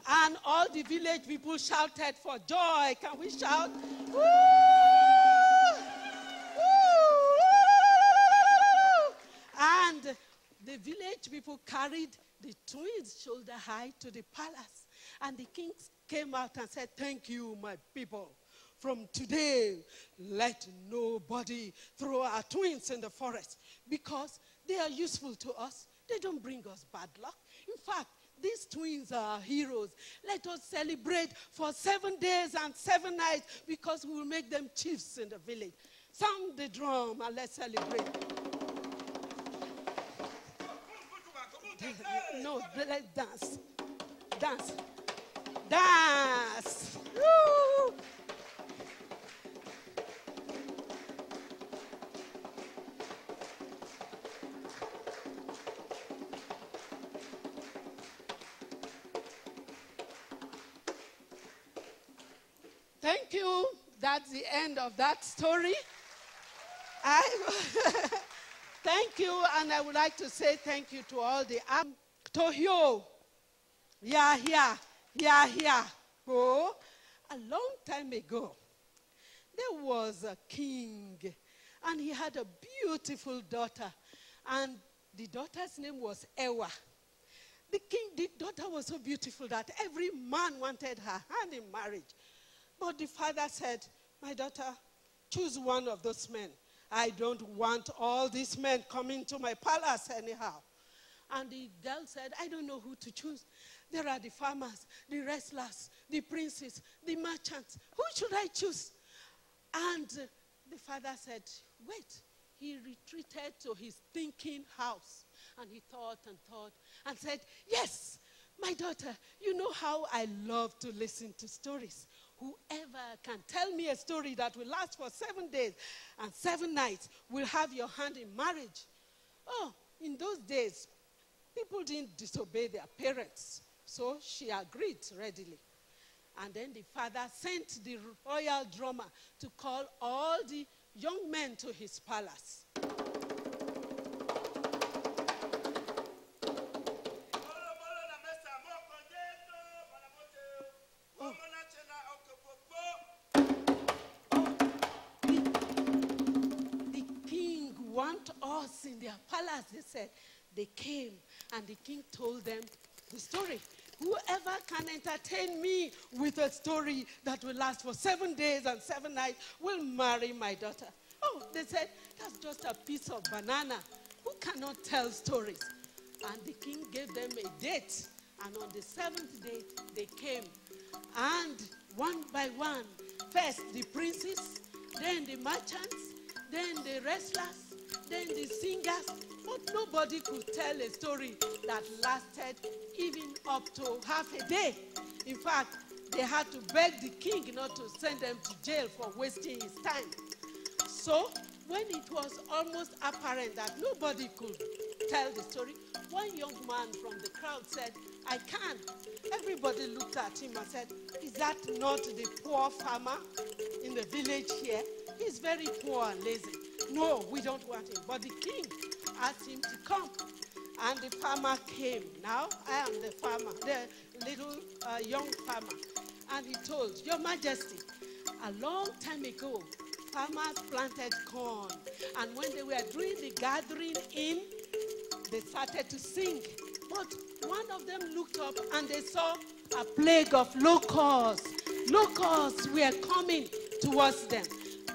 And all the village people shouted for joy. Can we shout? Woo! Woo! And the village people carried the twins shoulder high to the palace. And the king came out and said, thank you, my people. From today, let nobody throw our twins in the forest because they are useful to us. They don't bring us bad luck. In fact, these twins are heroes. Let us celebrate for 7 days and 7 nights because we will make them chiefs in the village. Sound the drum and let's celebrate. No, let's dance. Dance. Dance. Woo! Thank you. That's the end of that story. Thank you, and I would like to say thank you to all the Tohyo. Yeah. Oh, a long time ago, there was a king, and he had a beautiful daughter, and the daughter's name was Ewa. The daughter was so beautiful that every man wanted her hand in marriage. But the father said, my daughter, choose one of those men. I don't want all these men coming to my palace anyhow. And the girl said, I don't know who to choose. There are the farmers, the wrestlers, the princes, the merchants. Who should I choose? And the father said, wait. He retreated to his thinking house. And he thought and said, yes, my daughter, you know how I love to listen to stories. Whoever can tell me a story that will last for 7 days and 7 nights will have your hand in marriage. Oh, in those days, people didn't disobey their parents. So she agreed readily. And then the father sent the royal drummer to call all the young men to his palace. Us in their palace, they said. They came and the king told them the story. Whoever can entertain me with a story that will last for 7 days and 7 nights will marry my daughter. Oh, they said, that's just a piece of banana. Who cannot tell stories? And the king gave them a date. And on the 7th day, they came. And one by one, first the princes, then the merchants, then the wrestlers, then the singers, but nobody could tell a story that lasted even up to half a day. In fact, they had to beg the king not to send them to jail for wasting his time. So, when it was almost apparent that nobody could tell the story, one young man from the crowd said, I can. Everybody looked at him and said, is that not the poor farmer in the village here? He's very poor and lazy. No, we don't want him. But the king asked him to come. And the farmer came. Now, I am the farmer, the little young farmer. And he told, Your Majesty, a long time ago, farmers planted corn. And when they were doing the gathering in, they started to sing. But one of them looked up and they saw a plague of locusts. Locusts were coming towards them.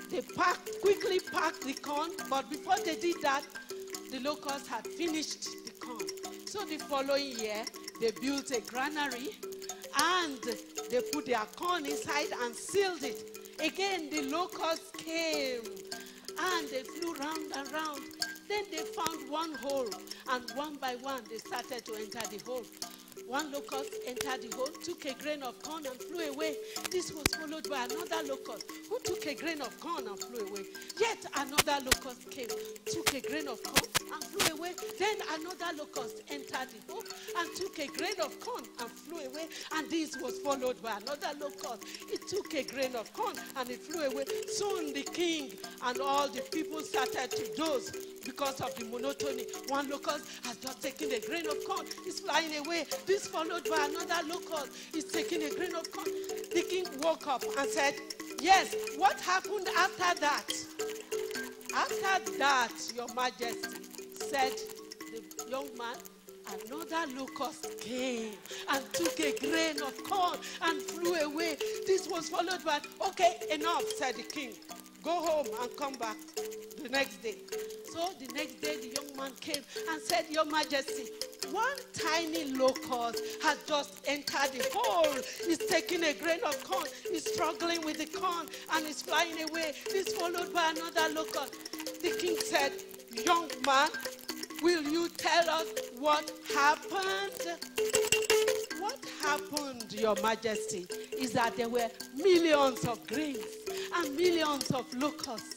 They quickly packed the corn, but before they did that, the locusts had finished the corn. So the following year, they built a granary and they put their corn inside and sealed it. Again, the locusts came and they flew round and round. Then they found one hole, and one by one, they started to enter the hole. One locust entered the hole, took a grain of corn and flew away. This was followed by another locust who took a grain of corn and flew away. Yet another locust came, took a grain of corn and flew flew away. Then another locust entered the hole and took a grain of corn and flew away. And this was followed by another locust. It took a grain of corn and it flew away. Soon the king and all the people started to doze because of the monotony. One locust has just taken a grain of corn. It's flying away. This followed by another locust. It's taking a grain of corn. The king woke up and said, yes, what happened after that? After that, your majesty, said the young man, another locust came and took a grain of corn and flew away. This was followed by, okay, enough, said the king. Go home and come back the next day. So the next day, the young man came and said, your majesty, one tiny locust has just entered the hole. He's taking a grain of corn. He's struggling with the corn and he's flying away. This followed by another locust. The king said, young man, will you tell us what happened? What happened, your majesty, is that there were millions of grains and millions of locusts.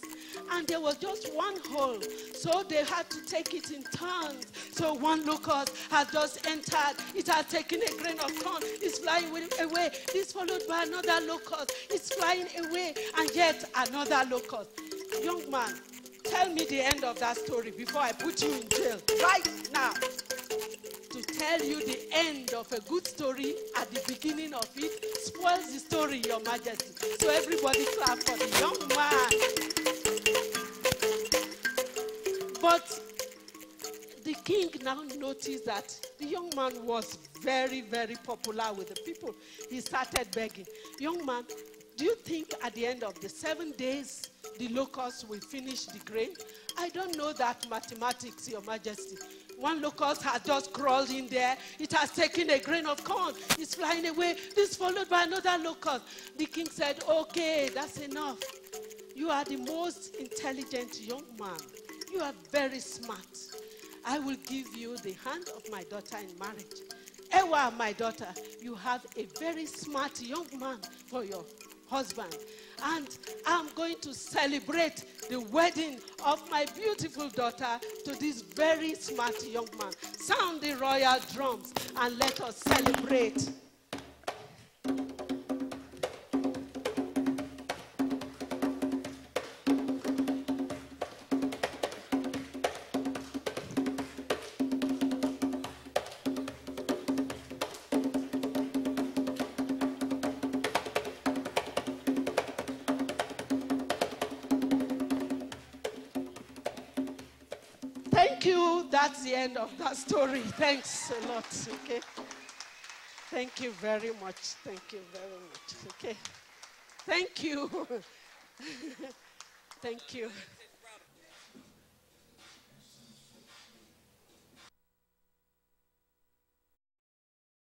And there was just one hole, so they had to take it in turns. So one locust has just entered. It has taken a grain of corn. It's flying away. This followed by another locust. It's flying away, and yet another locust. Young man, tell me the end of that story before I put you in jail right now. To tell you the end of a good story at the beginning of it spoils the story, your majesty. So everybody clap for the young man. But the king now noticed that the young man was very, very popular with the people. He started begging, young man, do you think at the end of the 7 days, the locusts will finish the grain? I don't know that mathematics, your majesty. One locust has just crawled in there. It has taken a grain of corn. It's flying away. This followed by another locust. The king said, okay, that's enough. You are the most intelligent young man. You are very smart. I will give you the hand of my daughter in marriage. Ewa, my daughter, you have a very smart young man for your husband. And I'm going to celebrate the wedding of my beautiful daughter to this very smart young man. Sound the royal drums and let us celebrate. Thank you. That's the end of that story. Thanks a lot. Okay. Thank you very much. Thank you very much. Okay. Thank you. Thank you.